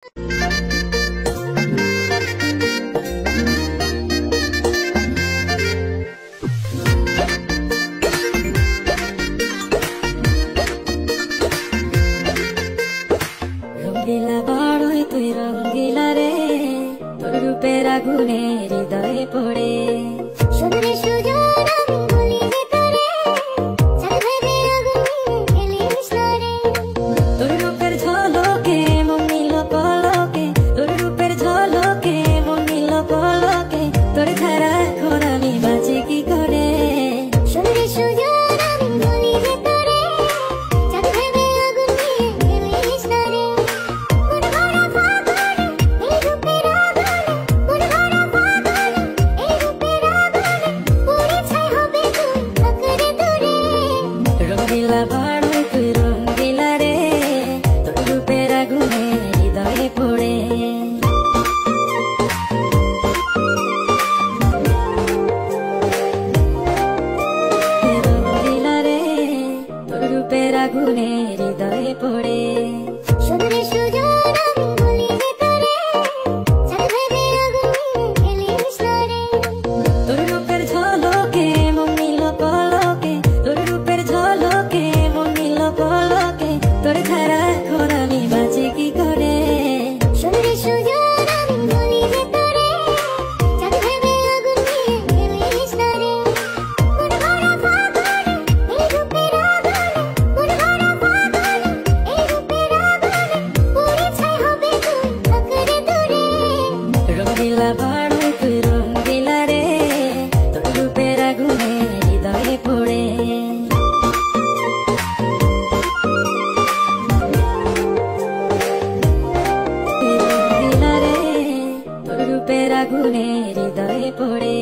রঙ্গিলা বাড়ই তুই রঙ্গিলা রে, তোর রূপের আগুনে হৃদয়ে পড়ে। সুন্দরী সুজন আমি বলি যে তোরে, চাঁদ ভেবে আগুন নিয়ে গেলিস না রে। তোর রূপের ঝলকে মন নিল পলকে, তোর রূপের ঝলকে মন নিল পলকে, তোর ছাড়া এখন আমি বাঁচি কি করে। সুন্দরী সুজন আমি বলি যে তোরে, চাঁদ ভেবে আগুন নিয়ে গেলিস না রে। মন ভরা ফাগুনে এই রূপের আগুনে, মন ভরা ফাগুনে এই রূপের আগুনে, পুড়ে ছাই হবে তুই আঁকড়ে দূরে। রঙ্গিলা বাড়ই তুই রঙ্গিলা রে, তোর রূপের আগুনে হৃদয়ে পড়ে। রঙ্গিলা রে, তোর রূপের আগুনে হৃদয়ে পড়ে। সুন্দরী সুজন আমি বলি যে তোরে, চাঁদ ভেবে আগুন নিয়ে গেলিস না রে। তোর রূপের ঝলকে মন নিল পলকে, তোর রূপের ঝলকে মন নিল পলকে, তোর ছাড়া এখন আমি বাঁচি কি করে। সুন্দরী সুজন আমি বলি যে তোরে, চাঁদ ভেবে আগুন নিয়ে গেলিস না রে। মন ভরা ফাগুনে এই রূপের আগুনে, মন ভরা ফাগুনে এই রূপের আগুনে, পুড়ে ছাই হবে তুই আঁকড়ে দূরে। রঙ্গিলা বাড়ই তুই রঙ্গিলা রে, তোর রূপের আগুনে হৃদয়ে পড়ে। রঙ্গিলা রে, তোর রূপের আগুনে হৃদয়ে পড়ে।